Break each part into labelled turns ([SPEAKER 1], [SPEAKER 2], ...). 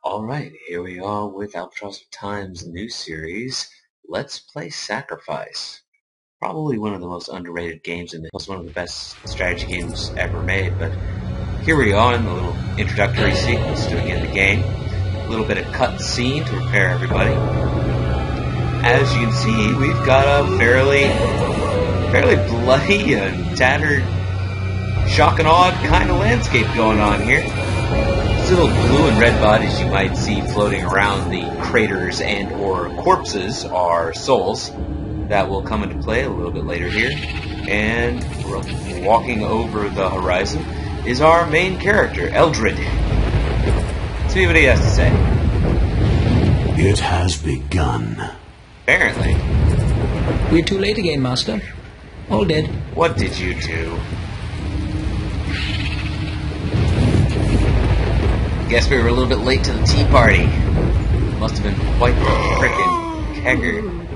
[SPEAKER 1] Alright, here we are with Albatross of Time's new series, Let's Play Sacrifice. Probably one of the most underrated games in one of the best strategy games ever made, but here we are in the little introductory sequence to begin the game. A little bit of cut scene to prepare everybody. As you can see, we've got a fairly bloody and tattered, shock and awe kind of landscape going on here. Little blue and red bodies you might see floating around the craters and or corpses are souls that will come into play a little bit later here. And walking over the horizon is our main character, Eldred. Let's see what he has to say.
[SPEAKER 2] It has begun.
[SPEAKER 1] Apparently.
[SPEAKER 3] We're too late again, Master. All dead.
[SPEAKER 1] What did you do? Guess we were a little bit late to the tea party. Must have been quite the frickin' kegger.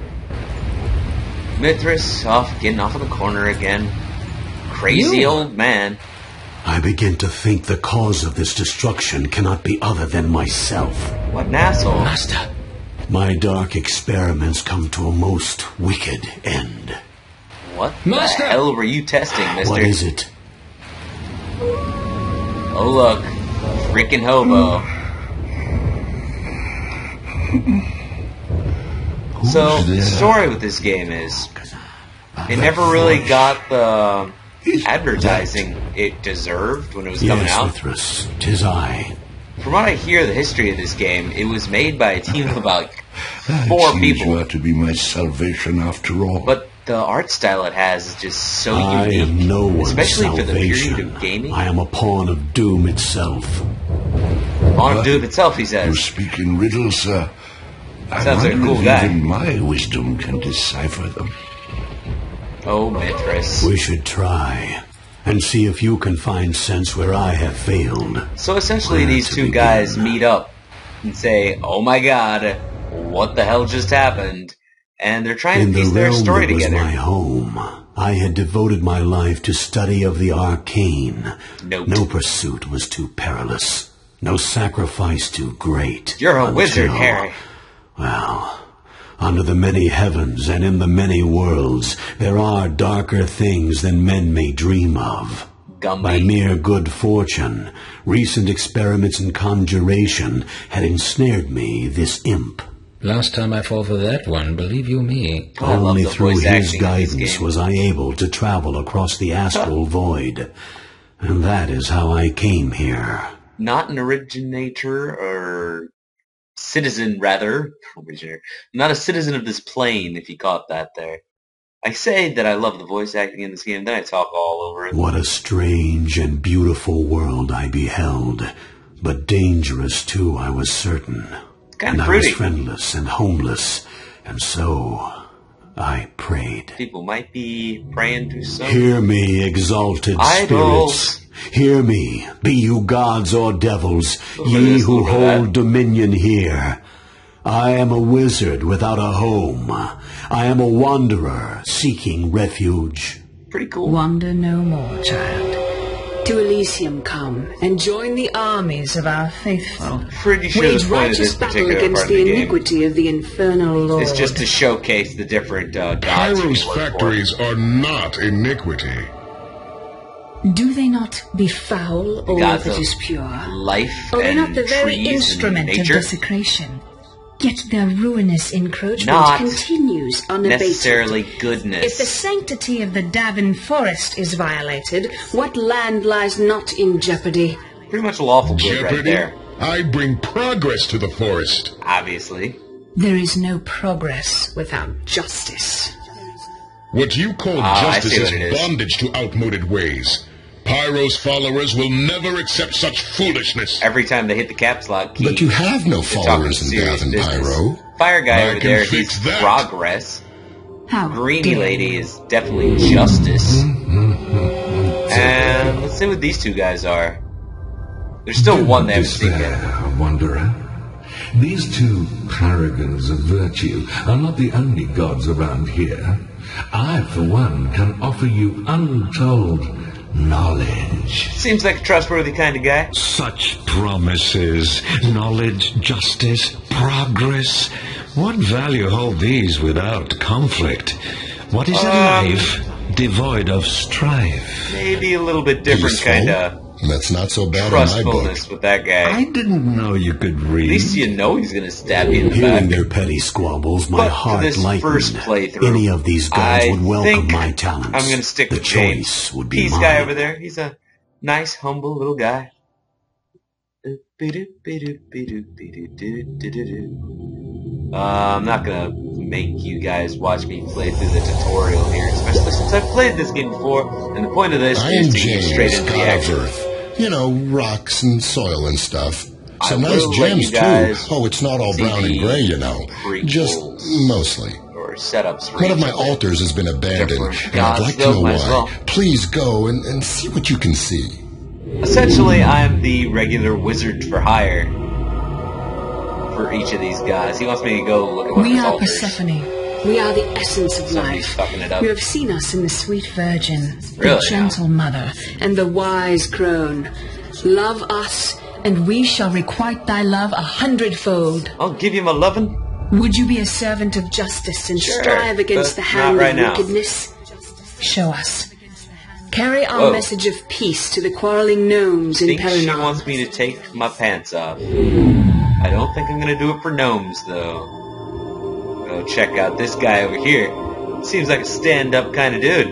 [SPEAKER 1] Vermithrax getting off in the corner again. Crazy old man.
[SPEAKER 2] I begin to think the cause of this destruction cannot be other than myself.
[SPEAKER 1] What an asshole.
[SPEAKER 3] Master.
[SPEAKER 2] My dark experiments come to a most wicked end.
[SPEAKER 1] What
[SPEAKER 3] Master.
[SPEAKER 1] the hell were you testing, mister?
[SPEAKER 2] What is it?
[SPEAKER 1] Oh look. Freaking hobo. So, the story with this game is, it never really got the advertising it deserved when it was coming out.
[SPEAKER 2] Yes, Mithras, 'tis I.
[SPEAKER 1] From what I hear, the history of this game, it was made by a team of about 4 people.
[SPEAKER 4] You are to be my salvation after all.
[SPEAKER 1] But the art style it has is just so
[SPEAKER 2] I
[SPEAKER 1] unique,
[SPEAKER 2] am no one's
[SPEAKER 1] especially
[SPEAKER 2] salvation.
[SPEAKER 1] for the period of gaming.
[SPEAKER 2] I am a pawn of doom itself.
[SPEAKER 1] Pawn of doom itself, he
[SPEAKER 4] You
[SPEAKER 1] says.
[SPEAKER 4] speak in riddles, sir. I
[SPEAKER 1] Sounds like a
[SPEAKER 4] wonder
[SPEAKER 1] cool
[SPEAKER 4] if
[SPEAKER 1] guy.
[SPEAKER 4] even my wisdom can decipher them.
[SPEAKER 1] Oh, Vermithrax.
[SPEAKER 2] We should try, and see if you can find sense where I have failed.
[SPEAKER 1] So essentially
[SPEAKER 2] Where
[SPEAKER 1] these
[SPEAKER 2] to
[SPEAKER 1] two
[SPEAKER 2] begin?
[SPEAKER 1] guys meet up and say, oh my god, what the hell just happened? And they're trying
[SPEAKER 2] In
[SPEAKER 1] to piece
[SPEAKER 2] the
[SPEAKER 1] their
[SPEAKER 2] realm
[SPEAKER 1] story
[SPEAKER 2] that was
[SPEAKER 1] together.
[SPEAKER 2] my home, I had devoted my life to study of the arcane.
[SPEAKER 1] Nope.
[SPEAKER 2] No pursuit was too perilous. No sacrifice too great.
[SPEAKER 1] You're a
[SPEAKER 2] until-
[SPEAKER 1] wizard, Harry.
[SPEAKER 2] Well, under the many heavens and in the many worlds, there are darker things than men may dream of. By
[SPEAKER 1] Gumby.
[SPEAKER 2] mere good fortune, recent experiments in conjuration had ensnared me, this imp.
[SPEAKER 3] Last time I fall for that one, believe you me.
[SPEAKER 1] I love
[SPEAKER 2] Only
[SPEAKER 1] the
[SPEAKER 2] through
[SPEAKER 1] voice
[SPEAKER 2] his
[SPEAKER 1] acting in this
[SPEAKER 2] guidance
[SPEAKER 1] game.
[SPEAKER 2] was I able to travel across the astral void. And that is how I came here.
[SPEAKER 1] Not an originator, or citizen, rather. Originator. Not a citizen of this plane, if you caught that there. I say that I love the voice acting in this game, then I talk all over it.
[SPEAKER 2] What a strange and beautiful world I beheld. But dangerous, too, I was certain.
[SPEAKER 1] Kind
[SPEAKER 2] And
[SPEAKER 1] of
[SPEAKER 2] I was
[SPEAKER 1] pretty.
[SPEAKER 2] friendless and homeless, and so I prayed.
[SPEAKER 1] People might be praying to some...
[SPEAKER 2] Hear me, exalted
[SPEAKER 1] Idols.
[SPEAKER 2] spirits. Hear me, be you gods or devils,
[SPEAKER 1] Little bit of
[SPEAKER 2] ye
[SPEAKER 1] this,
[SPEAKER 2] who
[SPEAKER 1] little bit of
[SPEAKER 2] hold
[SPEAKER 1] that.
[SPEAKER 2] dominion here. I am a wizard without a home. I am a wanderer seeking refuge.
[SPEAKER 1] Pretty cool.
[SPEAKER 5] Wander no more, child. To Elysium come, and join the armies of our faithful.
[SPEAKER 1] Pretty sure
[SPEAKER 5] Wage
[SPEAKER 1] the point of this
[SPEAKER 5] righteous battle
[SPEAKER 1] particular
[SPEAKER 5] against
[SPEAKER 1] part of
[SPEAKER 5] the
[SPEAKER 1] the game
[SPEAKER 5] iniquity of the infernal lord.
[SPEAKER 1] is just to showcase the different gods you
[SPEAKER 6] Pyro's
[SPEAKER 1] can work for.
[SPEAKER 6] factories are not iniquity.
[SPEAKER 5] Do they not befoul all
[SPEAKER 1] gods
[SPEAKER 5] that
[SPEAKER 1] of
[SPEAKER 5] is pure?
[SPEAKER 1] Life
[SPEAKER 5] Are they
[SPEAKER 1] and
[SPEAKER 5] not the very
[SPEAKER 1] trees
[SPEAKER 5] instrument
[SPEAKER 1] and
[SPEAKER 5] of
[SPEAKER 1] nature.
[SPEAKER 5] desecration? Yet their ruinous encroachment
[SPEAKER 1] Not
[SPEAKER 5] continues unabated.
[SPEAKER 1] necessarily
[SPEAKER 5] If the
[SPEAKER 1] goodness.
[SPEAKER 5] sanctity of the Davin Forest is violated, what land lies not in jeopardy?
[SPEAKER 1] Pretty much lawful good right
[SPEAKER 6] Jeopardy?
[SPEAKER 1] there,
[SPEAKER 6] I bring progress to the forest.
[SPEAKER 1] obviously.
[SPEAKER 5] There is no progress without justice.
[SPEAKER 6] What you call
[SPEAKER 1] I
[SPEAKER 6] justice
[SPEAKER 1] see
[SPEAKER 6] is
[SPEAKER 1] what it is.
[SPEAKER 6] bondage to outmoded ways. Pyro's followers will never accept such foolishness.
[SPEAKER 1] Every time they hit the caps lock key,
[SPEAKER 4] But you have no
[SPEAKER 1] they're talking
[SPEAKER 4] followers in
[SPEAKER 1] serious
[SPEAKER 4] Davin
[SPEAKER 1] business.
[SPEAKER 4] Pyro.
[SPEAKER 1] Fire guy
[SPEAKER 6] I
[SPEAKER 1] over
[SPEAKER 6] can
[SPEAKER 1] there,
[SPEAKER 6] fix
[SPEAKER 1] he's
[SPEAKER 6] that.
[SPEAKER 1] progress.
[SPEAKER 5] How
[SPEAKER 1] Greeny
[SPEAKER 5] dare
[SPEAKER 1] lady is definitely justice. And let's see what these two guys are. There's still one they haven't seen yet.
[SPEAKER 7] Despair, wanderer. These two paragons of virtue are not the only gods around here. I, for one, can offer you untold knowledge.
[SPEAKER 1] Seems like a trustworthy kind of guy.
[SPEAKER 2] Such promises, knowledge, justice, progress. What value hold these without conflict? What is a life devoid of strife?
[SPEAKER 1] Maybe a little bit different
[SPEAKER 4] Peaceful?
[SPEAKER 1] kind of
[SPEAKER 4] That's not so bad in my book.
[SPEAKER 1] trustfulness with that guy.
[SPEAKER 2] I didn't know you could read.
[SPEAKER 1] At least you know he's going to stab you in the
[SPEAKER 2] Hearing
[SPEAKER 1] back.
[SPEAKER 2] their petty squabbles, my
[SPEAKER 1] But for
[SPEAKER 2] heart
[SPEAKER 1] this
[SPEAKER 2] lightened.
[SPEAKER 1] first playthrough,
[SPEAKER 2] Any of these gods
[SPEAKER 1] I
[SPEAKER 2] would welcome
[SPEAKER 1] think
[SPEAKER 2] my talents.
[SPEAKER 1] I'm going to stick
[SPEAKER 2] the
[SPEAKER 1] with
[SPEAKER 2] choice
[SPEAKER 1] James.
[SPEAKER 2] would be
[SPEAKER 1] Peace
[SPEAKER 2] mine.
[SPEAKER 1] guy over there. He's a nice, humble little guy. I'm not going to make you guys watch me play through the tutorial here, especially since I've played this game before, and the point of this
[SPEAKER 4] I
[SPEAKER 1] is
[SPEAKER 4] am
[SPEAKER 1] to get straight
[SPEAKER 4] James,
[SPEAKER 1] into the
[SPEAKER 4] god of
[SPEAKER 1] action.
[SPEAKER 4] earth. You know, rocks and soil and stuff.
[SPEAKER 1] I
[SPEAKER 4] Some
[SPEAKER 1] will
[SPEAKER 4] nice
[SPEAKER 1] let
[SPEAKER 4] gems,
[SPEAKER 1] you
[SPEAKER 4] too.
[SPEAKER 1] guys
[SPEAKER 4] Oh, it's not all
[SPEAKER 1] see
[SPEAKER 4] brown and
[SPEAKER 1] the
[SPEAKER 4] gray, you know.
[SPEAKER 1] prequels.
[SPEAKER 4] Just mostly.
[SPEAKER 1] Or setups for
[SPEAKER 4] One of
[SPEAKER 1] each
[SPEAKER 4] my
[SPEAKER 1] of them.
[SPEAKER 4] altars has been abandoned,
[SPEAKER 1] Different
[SPEAKER 4] and I'd
[SPEAKER 1] gods,
[SPEAKER 4] like to
[SPEAKER 1] though,
[SPEAKER 4] know
[SPEAKER 1] might as
[SPEAKER 4] why.
[SPEAKER 1] well.
[SPEAKER 4] Please go and see what you can see.
[SPEAKER 1] Essentially, I'm the regular wizard for hire for each of these guys. He wants me to go look at one of
[SPEAKER 5] We
[SPEAKER 1] his
[SPEAKER 5] are
[SPEAKER 1] altars.
[SPEAKER 5] Persephone. We are the essence of
[SPEAKER 1] Somebody's
[SPEAKER 5] life.
[SPEAKER 1] fucking it up.
[SPEAKER 5] You have seen us in the sweet Virgin,
[SPEAKER 1] Really,
[SPEAKER 5] the gentle mother, and the wise crone. Love us, and we shall requite thy love 100-fold.
[SPEAKER 1] I'll give you my lovin'.
[SPEAKER 5] Would you be a servant of justice and
[SPEAKER 1] Sure,
[SPEAKER 5] strive against
[SPEAKER 1] but
[SPEAKER 5] the hand
[SPEAKER 1] not right
[SPEAKER 5] of
[SPEAKER 1] now.
[SPEAKER 5] wickedness? Show us. Carry our
[SPEAKER 1] Whoa.
[SPEAKER 5] message of peace to the quarreling gnomes in
[SPEAKER 1] Think she
[SPEAKER 5] Pelennor.
[SPEAKER 1] wants me to take my pants off. I don't think I'm gonna do it for gnomes, though. Go check out this guy over here. Seems like a stand-up kind of dude.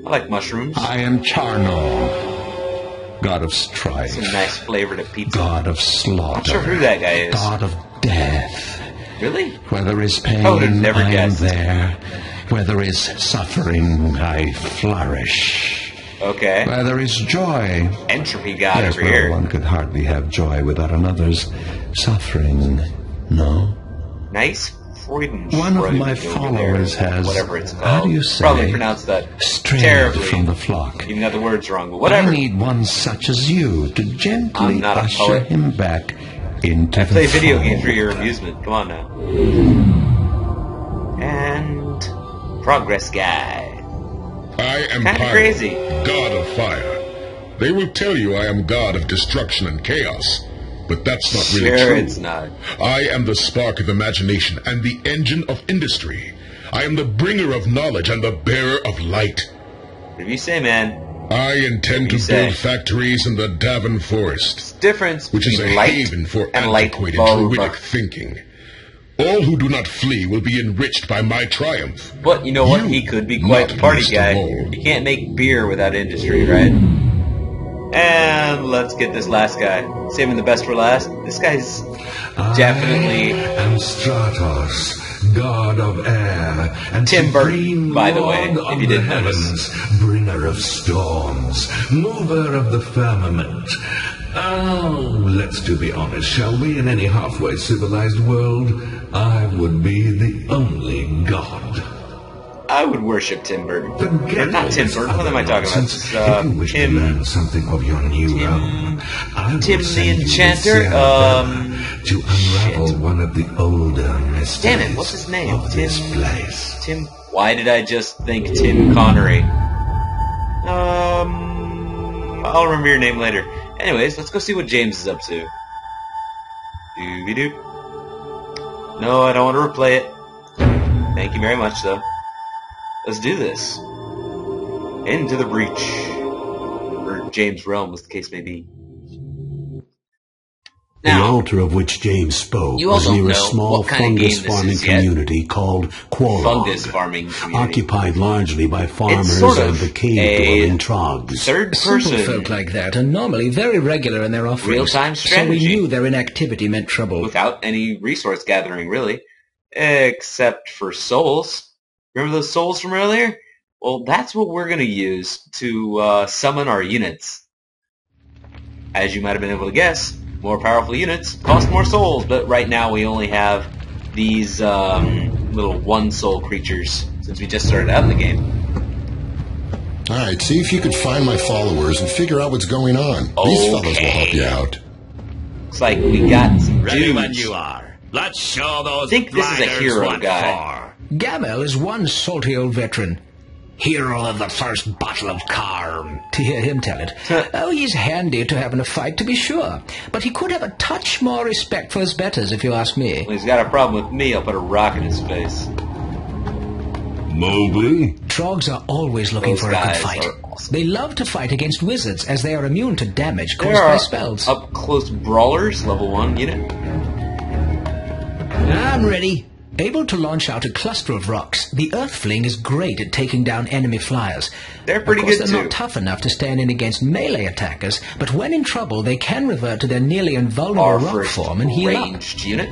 [SPEAKER 1] I like mushrooms.
[SPEAKER 2] I am Charno, god of strife,
[SPEAKER 1] Some nice flavor to pizza.
[SPEAKER 2] god of slaughter,
[SPEAKER 1] Not sure who that guy is.
[SPEAKER 2] god of death.
[SPEAKER 1] Really?
[SPEAKER 2] Where there is pain,
[SPEAKER 1] I would have never
[SPEAKER 2] I am
[SPEAKER 1] guessed.
[SPEAKER 2] there. Where there is suffering, I flourish.
[SPEAKER 1] Okay.
[SPEAKER 2] Where there is joy,
[SPEAKER 1] Entropy god
[SPEAKER 2] yes,
[SPEAKER 1] over
[SPEAKER 2] well,
[SPEAKER 1] here.
[SPEAKER 2] one could hardly have joy without another's suffering. No.
[SPEAKER 1] Nice Freuden's
[SPEAKER 2] One of my
[SPEAKER 1] over
[SPEAKER 2] followers
[SPEAKER 1] there,
[SPEAKER 2] has,
[SPEAKER 1] whatever it's called.
[SPEAKER 2] how do you say,
[SPEAKER 1] Probably pronounced that
[SPEAKER 2] strayed
[SPEAKER 1] terribly.
[SPEAKER 2] from the flock.
[SPEAKER 1] Even got the words wrong, but whatever.
[SPEAKER 2] I need one such as you to
[SPEAKER 1] I'm
[SPEAKER 2] gently
[SPEAKER 1] not a
[SPEAKER 2] usher
[SPEAKER 1] poet.
[SPEAKER 2] him back into
[SPEAKER 1] I
[SPEAKER 2] the
[SPEAKER 1] play video
[SPEAKER 2] fold.
[SPEAKER 1] games for your amusement. Come on now. And progress guy.
[SPEAKER 6] I am
[SPEAKER 1] Kinda
[SPEAKER 6] Pyro,
[SPEAKER 1] crazy.
[SPEAKER 6] god of fire. They will tell you I am god of destruction and chaos, but that's not really
[SPEAKER 1] Sure,
[SPEAKER 6] true.
[SPEAKER 1] it's not.
[SPEAKER 6] I am the spark of imagination and the engine of industry. I am the bringer of knowledge and the bearer of light.
[SPEAKER 1] Whatever you say, man.
[SPEAKER 6] I intend to
[SPEAKER 1] You say.
[SPEAKER 6] build factories in the Davin Forest,
[SPEAKER 1] It's the difference
[SPEAKER 6] which is a
[SPEAKER 1] between light
[SPEAKER 6] haven for
[SPEAKER 1] and light
[SPEAKER 6] antiquated
[SPEAKER 1] bulb.
[SPEAKER 6] druidic thinking. All who do not flee will be enriched by my triumph.
[SPEAKER 1] But you know what?
[SPEAKER 6] You,
[SPEAKER 1] He could be quite
[SPEAKER 6] not
[SPEAKER 1] the party
[SPEAKER 6] least of
[SPEAKER 1] guy.
[SPEAKER 6] all.
[SPEAKER 1] You can't make beer without industry, right? And let's get this last guy. Saving the best for last. This guy's definitely
[SPEAKER 7] I am Stratos, god of air, and
[SPEAKER 1] Tim Burton,
[SPEAKER 7] supreme
[SPEAKER 1] by the way,
[SPEAKER 7] lord
[SPEAKER 1] if
[SPEAKER 7] of
[SPEAKER 1] you
[SPEAKER 7] the
[SPEAKER 1] didn't notice.
[SPEAKER 7] heavens, bringer of storms, mover of the firmament. Oh, let's to be honest, shall we? In any halfway civilized world, I would be the only god.
[SPEAKER 1] I would worship Tim Burton.
[SPEAKER 7] Forget
[SPEAKER 1] Not
[SPEAKER 7] all
[SPEAKER 1] Tim
[SPEAKER 7] this
[SPEAKER 1] Burton. What am I
[SPEAKER 7] other
[SPEAKER 1] talking about?
[SPEAKER 7] nonsense.
[SPEAKER 1] It's,
[SPEAKER 7] If you wish to
[SPEAKER 1] Tim.
[SPEAKER 7] learn something of your new realm, I will
[SPEAKER 1] Tim the
[SPEAKER 7] send you
[SPEAKER 1] Enchanter,
[SPEAKER 7] with Sarah to unravel
[SPEAKER 1] shit.
[SPEAKER 7] one of the older mysteries
[SPEAKER 1] Damn it, what's his name?
[SPEAKER 7] of this
[SPEAKER 1] Tim-
[SPEAKER 7] place.
[SPEAKER 1] Tim. Why did I just think Tim Connery? I'll remember your name later. Anyways, let's go see what James is up to. Doo-be-doo. No, I don't want to replay it. Thank you very much, though. Let's do this. Into the breach. Or James' realm, as the case may be.
[SPEAKER 2] The
[SPEAKER 1] Now,
[SPEAKER 2] altar of which James spoke
[SPEAKER 1] you all
[SPEAKER 2] was
[SPEAKER 1] don't
[SPEAKER 2] near a
[SPEAKER 1] know
[SPEAKER 2] small
[SPEAKER 1] what kind of
[SPEAKER 2] fungus
[SPEAKER 1] game this
[SPEAKER 2] farming
[SPEAKER 1] is yet.
[SPEAKER 2] community called Quorog,
[SPEAKER 1] fungus farming community.
[SPEAKER 2] occupied largely by farmers
[SPEAKER 1] sort of
[SPEAKER 2] and the cave-dwelling trogs.
[SPEAKER 1] Third
[SPEAKER 3] Simple
[SPEAKER 1] person.
[SPEAKER 3] folk like that are normally very regular in their offerings.
[SPEAKER 1] Real-time
[SPEAKER 3] So we
[SPEAKER 1] strategy.
[SPEAKER 3] knew their inactivity meant trouble.
[SPEAKER 1] Without any resource gathering, really. Except for souls. Remember those souls from earlier? Well, that's what we're going to use to summon our units. As you might have been able to guess, more powerful units cost more souls, but right now we only have these little one-soul creatures, since we just started out in the game.
[SPEAKER 4] Alright, see if you could find my followers and figure out what's going on. These fellows will help you out.
[SPEAKER 1] Looks like we got some
[SPEAKER 8] Ready when
[SPEAKER 1] dudes.
[SPEAKER 8] you are. Let's show those
[SPEAKER 1] Think this is a
[SPEAKER 8] blinders
[SPEAKER 1] hero
[SPEAKER 8] what
[SPEAKER 1] guy.
[SPEAKER 8] for.
[SPEAKER 3] Gamel is one salty old veteran. Hero of the first battle of Karm. To hear him tell it. Oh, he's handy to have in a fight, to be sure. But he could have a touch more respect for his betters, if you ask me.
[SPEAKER 1] When he's got a problem with me, I'll put a rock in his face.
[SPEAKER 7] Mowgli?
[SPEAKER 3] Trogs are always looking for a good fight.
[SPEAKER 1] Awesome.
[SPEAKER 3] They love to fight against wizards, as they are immune to damage caused by spells.
[SPEAKER 1] Up-close brawlers, level 1 unit.
[SPEAKER 3] I'm ready. Able to launch out a cluster of rocks, the Earth Fling is great at taking down enemy flyers.
[SPEAKER 1] They're pretty
[SPEAKER 3] of course,
[SPEAKER 1] good,
[SPEAKER 3] they're
[SPEAKER 1] too.
[SPEAKER 3] not tough enough to stand in against melee attackers, but when in trouble, they can revert to their nearly invulnerable
[SPEAKER 1] Our
[SPEAKER 3] rock
[SPEAKER 1] first
[SPEAKER 3] form and heal up.
[SPEAKER 1] ranged unit.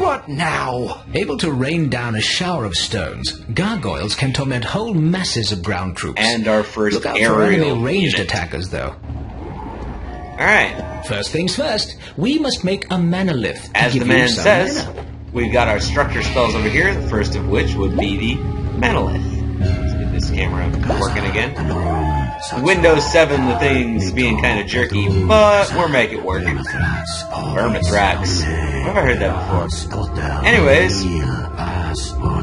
[SPEAKER 3] What now? Able to rain down a shower of stones, gargoyles can torment whole masses of ground troops.
[SPEAKER 1] And our first
[SPEAKER 3] Look out for
[SPEAKER 1] aerial
[SPEAKER 3] enemy ranged
[SPEAKER 1] unit.
[SPEAKER 3] attackers, though.
[SPEAKER 1] Alright.
[SPEAKER 3] First things first, we must make a manolith to
[SPEAKER 1] As
[SPEAKER 3] give
[SPEAKER 1] the
[SPEAKER 3] you
[SPEAKER 1] man
[SPEAKER 3] some
[SPEAKER 1] says,
[SPEAKER 3] mana.
[SPEAKER 1] we've got our structure spells over here, the first of which would be the Manolith. Let's get this camera working again. Windows 7, the thing's being kind of jerky, but we'll make it work. Vermithrax. I've never heard that before. Anyways,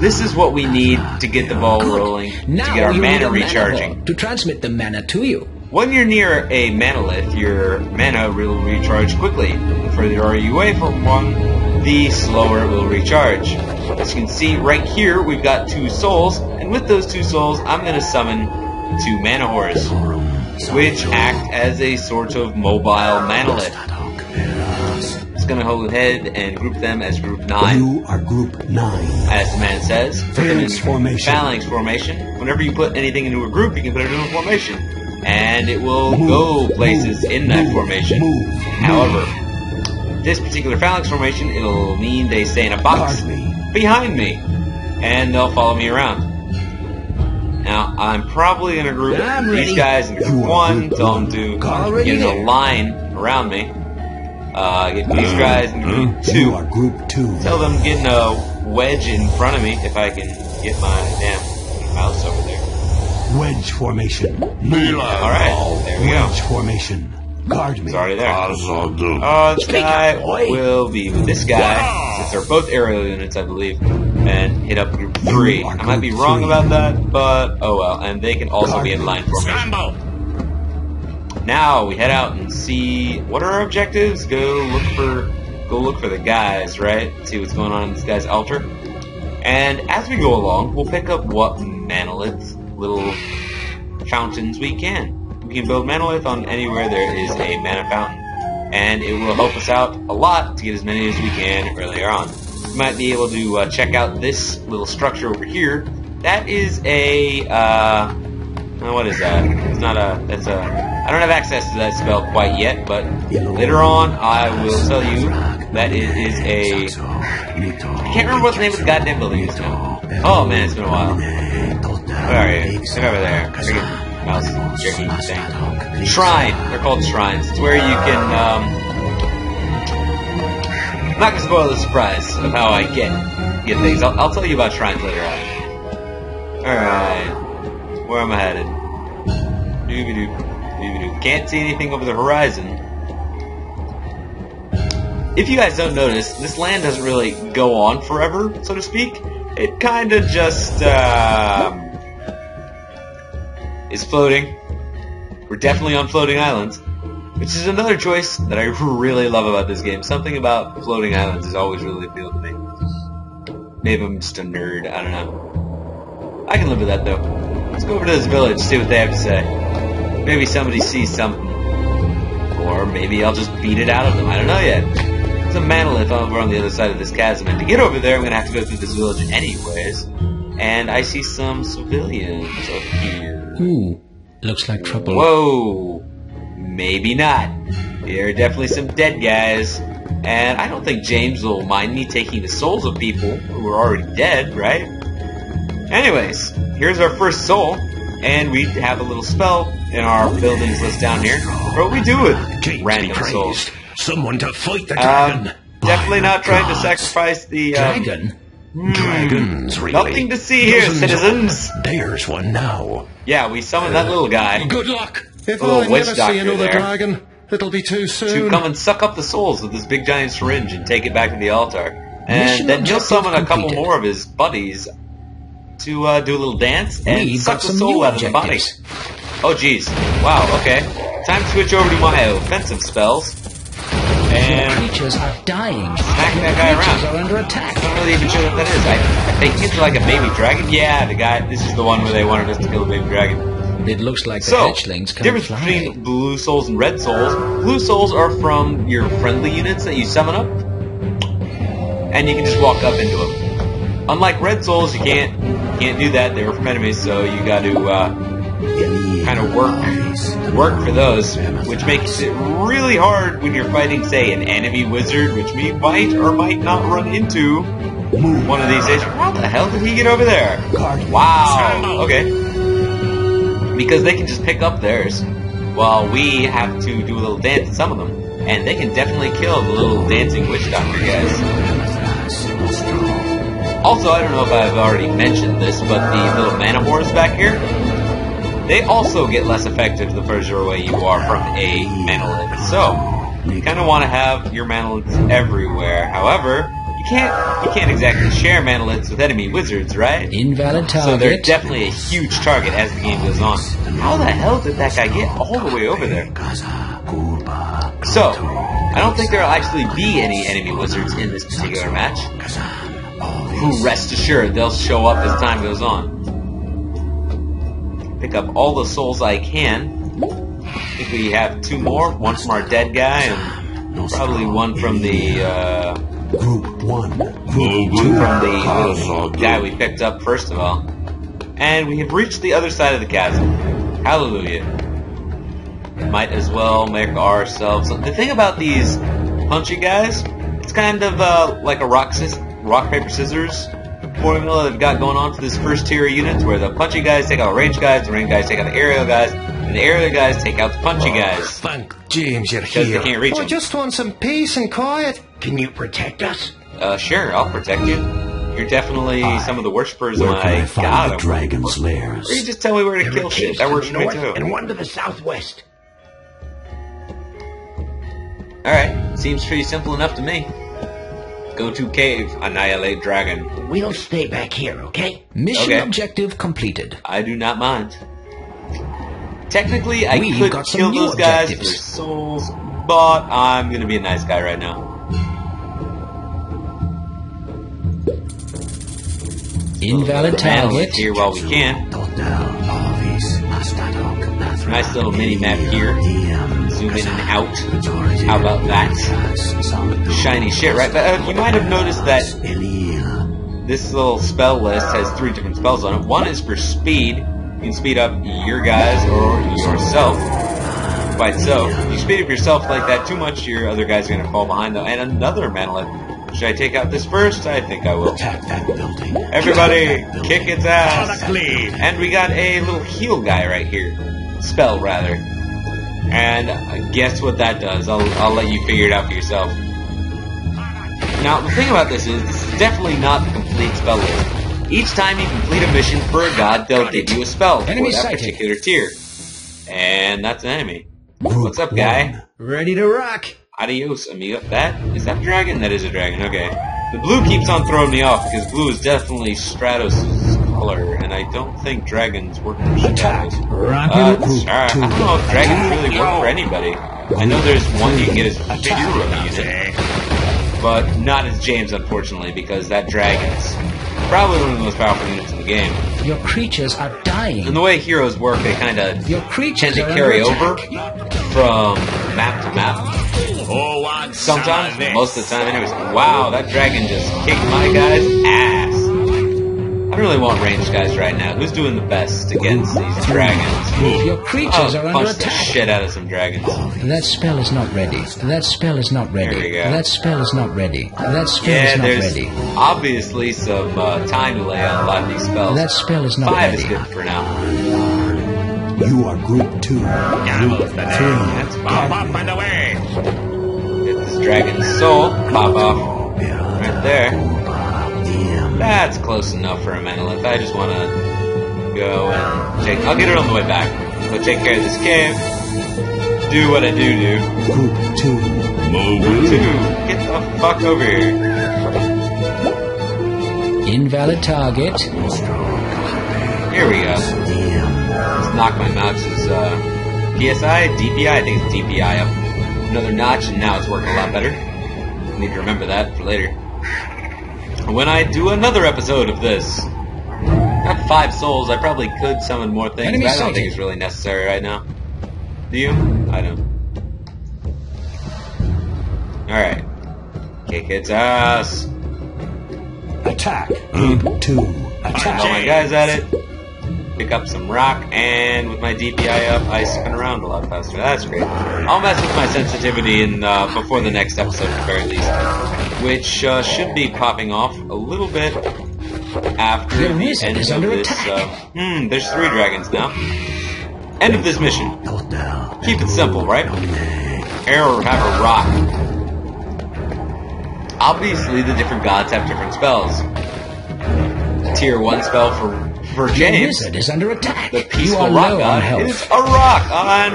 [SPEAKER 1] this is what we need to get the ball rolling,
[SPEAKER 3] Now
[SPEAKER 1] to get our
[SPEAKER 3] you need
[SPEAKER 1] mana
[SPEAKER 3] a
[SPEAKER 1] recharging.
[SPEAKER 3] ball to transmit the mana to you.
[SPEAKER 1] When you're near a manolith, your mana will recharge quickly. The further you away from one, the slower it will recharge. As you can see right here, we've got 2 souls, and with those 2 souls, I'm going to summon 2 mana whores, which act as a sort of mobile manolith. It's going to hold ahead and group them as group 9.
[SPEAKER 8] You are group 9.
[SPEAKER 1] As the man says, put them in
[SPEAKER 8] Phalanx formation.
[SPEAKER 1] phalanx formation. Whenever you put anything into a group, you can put it into a formation. And it will go places in that formation. However, this particular phalanx formation, it'll mean they stay in a box behind me. And they'll follow me around. Now, I'm probably going to group these guys in group 1, tell them to get in a line around me. Get these guys in group 2.
[SPEAKER 8] You are group 2.
[SPEAKER 1] Tell them get in a wedge in front of me if I can get my damn mouse over there.
[SPEAKER 8] Wedge formation.
[SPEAKER 1] Alright, there we go.
[SPEAKER 8] Wedge formation. Guard me.
[SPEAKER 1] It's already there. This guy will be with this guy, since they're both aerial units, I believe, and hit up group 3. I might be wrong about that, but oh well. And they can also be in line formation. Now we head out and see what are our objectives. Go look for the guys, right? See what's going on in this guy's altar. And as we go along, we'll pick up what manolith little fountains we can. We can build manolith on anywhere there is a mana fountain, and it will help us out a lot to get as many as we can earlier on. We might be able to check out this little structure over here. That is a what is that? It's not a. That's a. I don't have access to that spell quite yet, but later on I will tell you that it is a. I can't remember what the name of the goddamn building is now. Oh man, it's been a while. Where are you? Look over there. Freaking mouse jerky thing. Shrine. They're called shrines. It's where you can. I'm not gonna spoil the surprise of how I get things. I'll tell you about shrines later on. All right. Where am I headed? Doobie-doo. Doobie-doo. Can't see anything over the horizon. If you guys don't notice, this land doesn't really go on forever, so to speak. It kind of just is floating. We're definitely on floating islands, which is another choice that I really love about this game. Something about floating islands has always really appealed to me. Maybe I'm just a nerd, I don't know. I can live with that though. Let's go over to this village, see what they have to say. Maybe somebody sees something. Or maybe I'll just beat it out of them, I don't know yet. There's a manolith over on the other side of this chasm, and to get over there I'm going to have to go through this village anyways. And I see some civilians up here.
[SPEAKER 3] Ooh, looks like trouble.
[SPEAKER 1] Whoa, maybe not. There are definitely some dead guys. And I don't think James will mind me taking the souls of people who are already dead, right? Anyways, here's our first soul. And we have a little spell in our buildings list down here. What we do with
[SPEAKER 8] James
[SPEAKER 1] random
[SPEAKER 8] be
[SPEAKER 1] souls.
[SPEAKER 8] praised. Someone to fight the dragon.
[SPEAKER 1] Definitely
[SPEAKER 8] By
[SPEAKER 1] not
[SPEAKER 8] the
[SPEAKER 1] trying to
[SPEAKER 8] gods.
[SPEAKER 1] sacrifice the...
[SPEAKER 3] Dragon?
[SPEAKER 8] Dragons, really.
[SPEAKER 1] Nothing to see here,
[SPEAKER 8] Dozens of
[SPEAKER 1] citizens.
[SPEAKER 8] them. There's one now.
[SPEAKER 1] Yeah, we summoned that little guy.
[SPEAKER 8] Good luck.
[SPEAKER 9] If
[SPEAKER 1] A little
[SPEAKER 9] I
[SPEAKER 1] witch
[SPEAKER 9] never
[SPEAKER 1] doctor
[SPEAKER 9] see another
[SPEAKER 1] there.
[SPEAKER 9] dragon, it'll be too
[SPEAKER 1] To
[SPEAKER 9] soon.
[SPEAKER 1] come and suck up the souls with this big giant syringe and take it back to the altar. And
[SPEAKER 3] Mission
[SPEAKER 1] then he'll
[SPEAKER 3] objective
[SPEAKER 1] summon a couple
[SPEAKER 3] completed.
[SPEAKER 1] more of his buddies to do a little dance and
[SPEAKER 3] We've
[SPEAKER 1] suck
[SPEAKER 3] got
[SPEAKER 1] the
[SPEAKER 3] some
[SPEAKER 1] soul
[SPEAKER 3] new
[SPEAKER 1] out of the body.
[SPEAKER 3] objectives.
[SPEAKER 1] Oh, geez. Wow, okay. Time to switch over to my offensive spells.
[SPEAKER 3] Your
[SPEAKER 1] And
[SPEAKER 3] creatures are dying.
[SPEAKER 1] smack
[SPEAKER 3] Your
[SPEAKER 1] that guy
[SPEAKER 3] creatures
[SPEAKER 1] around.
[SPEAKER 3] are under attack.
[SPEAKER 1] I'm not really even sure what that is. I think it's like a baby dragon. Yeah, the guy. This is the one where they wanted us to kill a baby dragon.
[SPEAKER 3] It looks like the
[SPEAKER 1] So,
[SPEAKER 3] hatchlings can
[SPEAKER 1] difference
[SPEAKER 3] fly.
[SPEAKER 1] between blue souls and red souls. Blue souls are from your friendly units that you summon up, and you can just walk up into them. Unlike red souls, you can't do that. They were from enemies, so you got to kind of work for those, which makes it really hard when you're fighting, say, an enemy wizard, which we might or might not run into one of these days. How the hell did he get over there? Wow. Okay. Because they can just pick up theirs, while we have to do a little dance to summon them, and they can definitely kill the little dancing witch doctor guys. Also, I don't know if I've already mentioned this, but the little mana whores back here, they also get less effective the further away you are from a manolith. So, you kind of want to have your manoliths everywhere. However, you can't exactly share manoliths with enemy wizards, right?
[SPEAKER 3] Invalid target.
[SPEAKER 1] So they're definitely a huge target as the game goes on. How the hell did that guy get all the way over there? So, I don't think there'll actually be any enemy wizards in this particular match. Who, rest assured, they'll show up as time goes on. Pick up all the souls I can. I think we have 2 more. One from our dead guy, and probably one from the,
[SPEAKER 8] Group 1.
[SPEAKER 1] from the little guy we picked up first of all. And we have reached the other side of the chasm. Hallelujah. Might as well make ourselves... The thing about these punchy guys, it's kind of like a rock, paper, scissors formula they've got going on for this first tier of units, where the punchy guys take out ranged guys, the ranged guys take out the aerial guys, and the aerial guys take out the punchy guys.
[SPEAKER 8] Thank James you're
[SPEAKER 1] Because they
[SPEAKER 8] here.
[SPEAKER 1] can't reach
[SPEAKER 9] I
[SPEAKER 1] them.
[SPEAKER 9] just want some peace and quiet.
[SPEAKER 8] Can you protect us?
[SPEAKER 1] Sure, I'll protect you. You're definitely some of the worshippers of
[SPEAKER 8] Where can I
[SPEAKER 1] my
[SPEAKER 8] find
[SPEAKER 1] god.
[SPEAKER 8] the dragon's lairs?
[SPEAKER 1] Or you just tell me where to
[SPEAKER 8] There
[SPEAKER 1] kill
[SPEAKER 8] are
[SPEAKER 1] shit.
[SPEAKER 8] caves
[SPEAKER 1] That
[SPEAKER 8] to
[SPEAKER 1] works
[SPEAKER 8] the
[SPEAKER 1] for me
[SPEAKER 8] north
[SPEAKER 1] too.
[SPEAKER 8] and one to the southwest.
[SPEAKER 1] Alright, seems pretty simple enough to me. Go to cave, annihilate dragon.
[SPEAKER 8] We'll stay back here, okay?
[SPEAKER 3] Mission
[SPEAKER 1] Okay.
[SPEAKER 3] objective completed.
[SPEAKER 1] I do not mind. Technically, I
[SPEAKER 3] We've
[SPEAKER 1] could
[SPEAKER 3] got some
[SPEAKER 1] kill
[SPEAKER 3] new
[SPEAKER 1] those guys for
[SPEAKER 3] objectives.
[SPEAKER 1] their souls, but I'm gonna be a nice guy right now.
[SPEAKER 3] Invalid target.
[SPEAKER 1] Here while we can. Nice little mini map here. Zoom in and out. How about that? Shiny shit, right? But you might have noticed that this little spell list has 3 different spells on it. One is for speed. You can speed up your guys or yourself. Quite so. If you speed up yourself like that too much, your other guys are going to fall behind though. And another manolith. Should I take out this first? I think I will.
[SPEAKER 8] Attack that building.
[SPEAKER 1] Everybody, kick its ass.
[SPEAKER 8] Clean.
[SPEAKER 1] And we got a little heal guy right here. Spell, rather. And guess what that does? I'll let you figure it out for yourself. Now, the thing about this is definitely not the complete spell list. Each time you complete a mission for a god, they'll give you a spell for
[SPEAKER 3] Enemy
[SPEAKER 1] that
[SPEAKER 3] sighted.
[SPEAKER 1] particular tier. And that's an enemy. What's up, guy?
[SPEAKER 9] Ready to rock.
[SPEAKER 1] Adios, amigo. Is that a dragon? That is a dragon, okay. The blue keeps on throwing me off, because blue is definitely Stratos' color, and I don't think dragons work for Stratos.
[SPEAKER 9] Rock
[SPEAKER 1] I don't know if dragons really work for anybody. I know there's one you can get as a hero unit, but not as James, unfortunately, because that dragon's probably one of the most powerful units in the game.
[SPEAKER 3] Your creatures are dying.
[SPEAKER 1] And the way heroes work, they kind of
[SPEAKER 3] Your
[SPEAKER 1] tend
[SPEAKER 3] creatures
[SPEAKER 1] to
[SPEAKER 3] are
[SPEAKER 1] carry
[SPEAKER 3] under
[SPEAKER 1] over
[SPEAKER 3] attack.
[SPEAKER 1] from map to map. Sometimes, most of the time anyways. Wow, that dragon just kicked my guy's ass. I don't really want ranged guys right now. Who's doing the best against these dragons?
[SPEAKER 3] Your creatures are
[SPEAKER 1] I'll
[SPEAKER 3] under
[SPEAKER 1] punch the
[SPEAKER 3] attack.
[SPEAKER 1] shit out of some dragons.
[SPEAKER 3] That spell is not ready. That spell is not ready.
[SPEAKER 1] There we go.
[SPEAKER 3] That spell is not ready. That spell
[SPEAKER 1] Yeah,
[SPEAKER 3] is not
[SPEAKER 1] there's
[SPEAKER 3] ready.
[SPEAKER 1] obviously some time delay on a lot of these spells.
[SPEAKER 3] That spell is not
[SPEAKER 1] 5 is
[SPEAKER 3] ready.
[SPEAKER 1] good for now.
[SPEAKER 8] You are group 2. Group 3.
[SPEAKER 1] That's
[SPEAKER 8] Pop up and away.
[SPEAKER 1] Get this dragon's soul. Pop off. Right there. That's close enough for a manolith. I just want to go and take... I'll get it on the way back. Go take care of this cave. Do what I do.
[SPEAKER 8] Group 2.
[SPEAKER 1] Group 2. Get the fuck over here.
[SPEAKER 3] Invalid target.
[SPEAKER 1] Here we go. Let's knock my mouse's PSI, DPI, I think it's DPI up another notch, and now it's working a lot better. I need to remember that for later. When I do another episode of this. I have 5 souls, I probably could summon more things, but I don't think it's really necessary right now. Do you? I don't. Alright. Kick its ass.
[SPEAKER 8] Attack. Group 2. Attack.
[SPEAKER 1] All my guys at it. Pick up some rock, and with my DPI up, I spin around a lot faster. That's great. I'll mess with my sensitivity in, before the next episode at the very least, which should be popping off a little bit after the end of this. There's 3 dragons now. End of this mission. Keep it simple, right? Error, have a rock. Obviously, the different gods have different spells. Tier 1 spell for James,
[SPEAKER 3] is under attack.
[SPEAKER 1] The peaceful rock god is a rock. And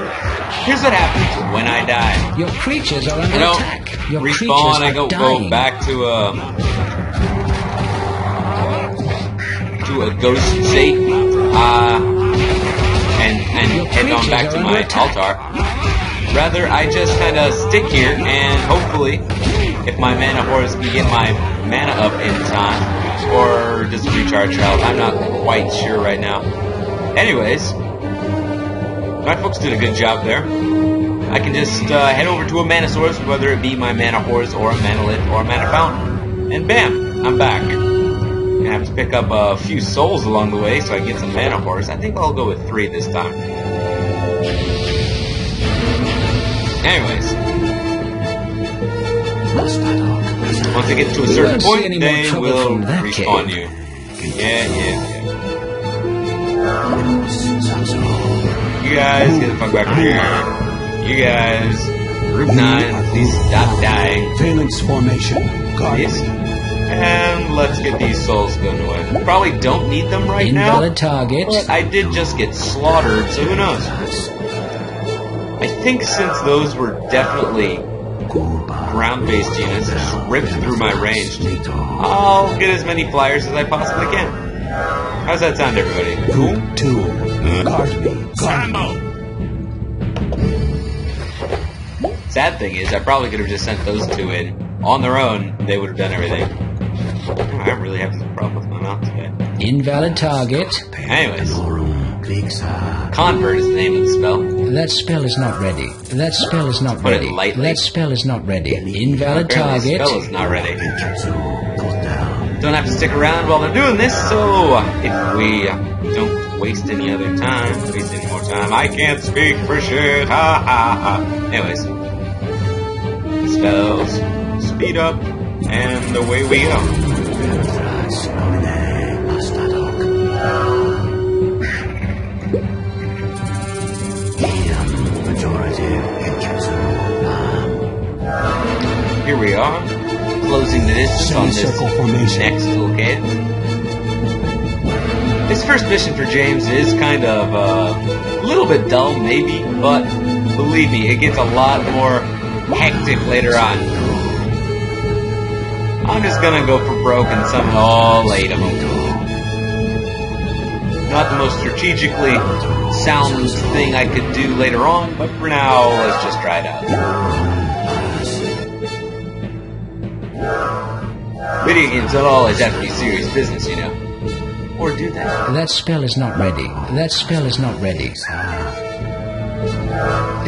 [SPEAKER 1] here's what happens when I die.
[SPEAKER 3] Your creatures are under attack. Your
[SPEAKER 1] respawn. I go back to a ghost state, and head on back to my altar. Rather, I just kind of stick here, and hopefully, if my mana horse can get my mana up in time, or does it recharge health? I'm not quite sure right now. Anyways, my folks did a good job there. I can just head over to a mana source, whether it be my mana horse or a mana lit or a mana fountain, and bam, I'm back. I have to pick up a few souls along the way so I get some mana horse. I think I'll go with 3 this time. Anyways, once I get to a certain point, they will respawn you. Yeah. You guys, get the fuck back over here. You guys, Group 9, please stop dying.
[SPEAKER 8] Phalanx formation.
[SPEAKER 1] Yes. And let's get these souls going away. Probably don't need them right now.
[SPEAKER 3] Invalid target.
[SPEAKER 1] But I did just get slaughtered, so who knows? I think since those were definitely ground-based units, just ripped through my range, I'll get as many flyers as I possibly can. How's that sound, everybody? Cool?
[SPEAKER 8] Group 2. Guard me.
[SPEAKER 1] Sad thing is, I probably could have just sent those 2 in. On their own, they would have done everything. I really have this problem with my mouth today.
[SPEAKER 3] Invalid target.
[SPEAKER 1] Anyways. Convert is the name of the spell.
[SPEAKER 3] That spell is not ready. That spell is not
[SPEAKER 1] Put
[SPEAKER 3] ready.
[SPEAKER 1] it lightly.
[SPEAKER 3] That spell is not ready. Invalid target.
[SPEAKER 1] The spell is not ready. Don't have to stick around while they're doing this, so if we don't waste any other time, waste any more time, I can't speak for shit. Ha ha ha. Anyways. Spells. Speed up, and away we go. Here we are, closing the distance on this next little cave. This first mission for James is kind of a little bit dull, maybe, but believe me, it gets a lot more hectic later on. I'm just gonna go for broke and summon all 8 of them. Not the most strategically sound thing I could do later on, but for now, let's just try it out. Video games don't always have to be serious business, you know. Or do they?
[SPEAKER 3] That spell is not ready. That spell is not ready.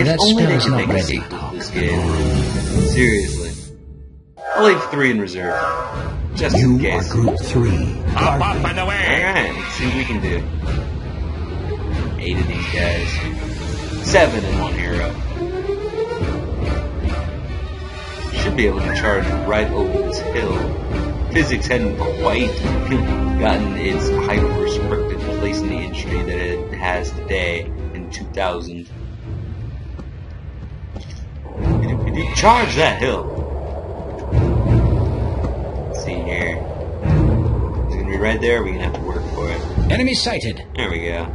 [SPEAKER 3] That spell is not ready.
[SPEAKER 1] This game. Seriously. I'll leave 3 in reserve. Just in case.
[SPEAKER 8] You are Group 3.
[SPEAKER 7] Hop up and away!
[SPEAKER 1] Alright, let's see what we can do. 8 of these guys. 7 in 1 hero. Should be able to charge right over this hill. Physics hadn't quite gotten its hyper-restricted place in the industry that it has today in 2000. Charge that hill! Let's see here. Is it gonna be right there? Or are we gonna have to work for it?
[SPEAKER 3] Enemy sighted.
[SPEAKER 1] There we go.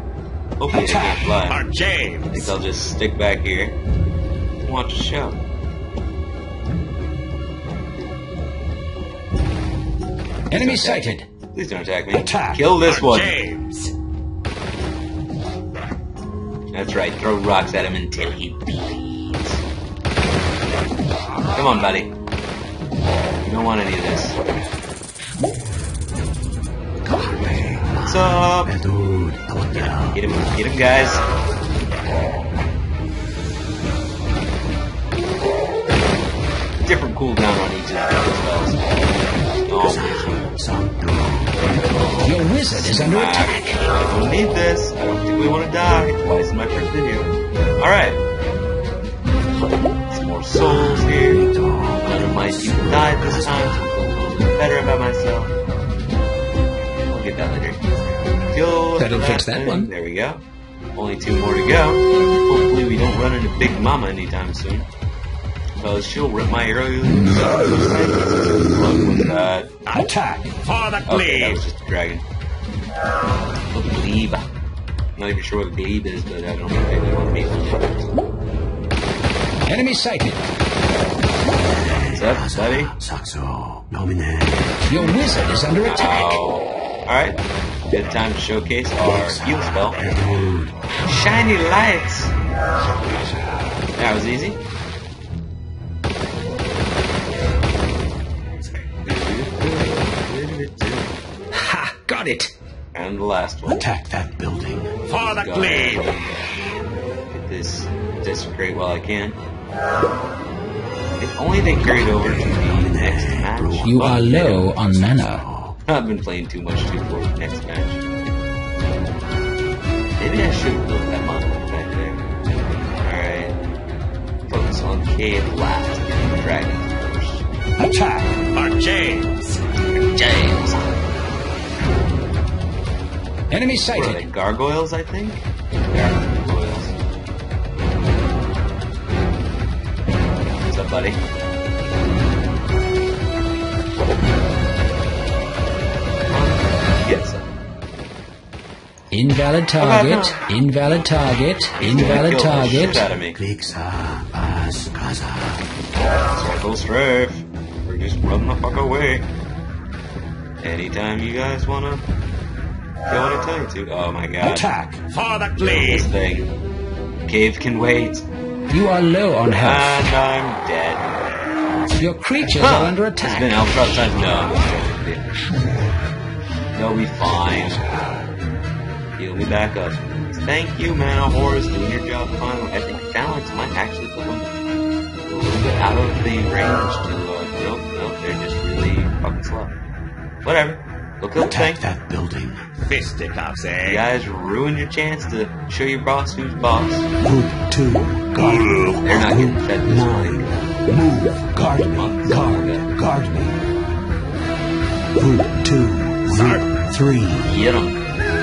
[SPEAKER 1] Hopefully they can't fly. I think I'll just stick back here and watch the show.
[SPEAKER 3] Enemy sighted.
[SPEAKER 1] Please don't attack me.
[SPEAKER 8] Attack.
[SPEAKER 1] Kill this one.
[SPEAKER 7] James.
[SPEAKER 1] That's right, throw rocks at him until he bleeds. Come on, buddy. You don't want any of this. What's up? Get him, guys. Different cooldown on each of the spells.
[SPEAKER 3] Your wizard is under attack.
[SPEAKER 1] I don't need this. I don't particularly want to die. Twice in my first video. Alright. Some more souls here. None of my people died this time, so I feel a little bit better about myself. We'll get that later.
[SPEAKER 3] That'll fix that one.
[SPEAKER 1] There we go. Only 2 more to go. Hopefully we don't run into Big Mama anytime soon. Because she'll rip my arrow.
[SPEAKER 8] Attack for the glebe.
[SPEAKER 1] Okay, that was just a dragon. A glebe. I'm not even sure what a glebe is, but I don't know if they want to meet one.
[SPEAKER 3] Enemy sighted.
[SPEAKER 1] What's up, buddy?
[SPEAKER 3] Your wizard is under attack.
[SPEAKER 1] Oh. Alright. Good time to showcase our heal spell. Shiny lights. That was easy.
[SPEAKER 3] Ha! Got it!
[SPEAKER 1] And the last one.
[SPEAKER 8] Attack that building. For the glebe!
[SPEAKER 1] Get this desecrate while I can. If only they carried over to the next match.
[SPEAKER 3] You are low on mana.
[SPEAKER 1] I've been playing too much too for the next match. Maybe I should have built that model back there. Alright. Focus on cave last and the dragons first.
[SPEAKER 8] Attack for James.
[SPEAKER 3] Enemy
[SPEAKER 1] What are
[SPEAKER 3] sighted.
[SPEAKER 1] they, gargoyles, I think? Gargoyles. What's up, buddy? Yes.
[SPEAKER 3] Invalid target. Invalid target. Invalid target.
[SPEAKER 1] Out of me. Circle strafe. We're just running the fuck away. Anytime you guys wanna go what I tell you to. Oh my god.
[SPEAKER 8] Attack for the
[SPEAKER 1] This
[SPEAKER 8] glebe.
[SPEAKER 1] thing. Cave can wait.
[SPEAKER 3] You are low on health.
[SPEAKER 1] And I'm dead.
[SPEAKER 3] Your creatures are under
[SPEAKER 1] It's been
[SPEAKER 3] attack.
[SPEAKER 1] Albatross Times. No, I'm just joking. They'll be fine. Heal me back up. Thank you, Mana Horse, doing your job finally. I think balance might actually put them a little bit out of the range to, nope, they're just really fucking slow. Whatever. Go kill the thing.
[SPEAKER 8] Attack that building. Fisticuffs,
[SPEAKER 1] You
[SPEAKER 8] eh?
[SPEAKER 1] guys ruined your chance to show your boss who's boss.
[SPEAKER 8] Group 2. Guard me.
[SPEAKER 1] They're not getting fed this
[SPEAKER 8] Nine.
[SPEAKER 1] morning.
[SPEAKER 8] Move. Guard me. Guard me. Group 2. Group 3.
[SPEAKER 1] Get 'em.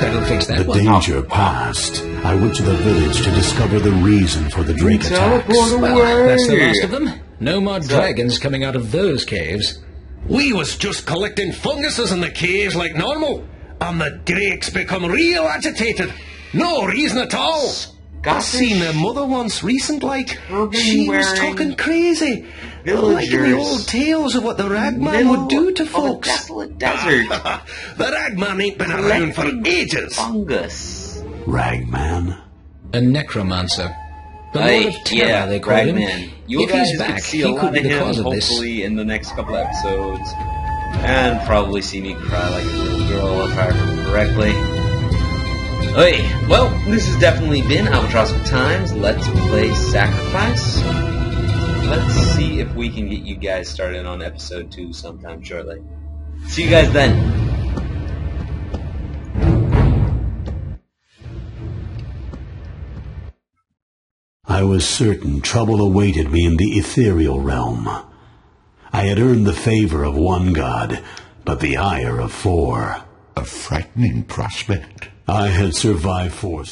[SPEAKER 3] That'll fix that
[SPEAKER 8] The
[SPEAKER 3] one.
[SPEAKER 8] danger passed. I went to the village to discover the reason for the Drake attacks.
[SPEAKER 3] Well, that's the last of them. No more dragons coming out of those caves.
[SPEAKER 10] We was just collecting funguses in the caves like normal, and the drakes become real agitated. No reason at all. I seen the mother once recent, like, she was talking crazy. Like in the old tales of what the ragman would do to folks.
[SPEAKER 1] Desolate desert.
[SPEAKER 10] The ragman ain't been around for ages.
[SPEAKER 1] Fungus.
[SPEAKER 8] Ragman?
[SPEAKER 3] A necromancer. The Lord of Terror, they call him.
[SPEAKER 1] Ragman. You
[SPEAKER 3] If
[SPEAKER 1] guys
[SPEAKER 3] he's back,
[SPEAKER 1] could see
[SPEAKER 3] he
[SPEAKER 1] a lot
[SPEAKER 3] could be
[SPEAKER 1] of
[SPEAKER 3] the
[SPEAKER 1] him,
[SPEAKER 3] cause of this.
[SPEAKER 1] hopefully, in the next couple episodes. And probably see me cry like a little girl if I remember correctly. Hey, well, this has definitely been AlbatrossofTime's Let's Play Sacrifice. Let's see if we can get you guys started on episode 2 sometime shortly. See you guys then.
[SPEAKER 8] I was certain trouble awaited me in the ethereal realm. I had earned the favor of one god, but the ire of 4.
[SPEAKER 6] A frightening prospect.
[SPEAKER 8] I had survived 4.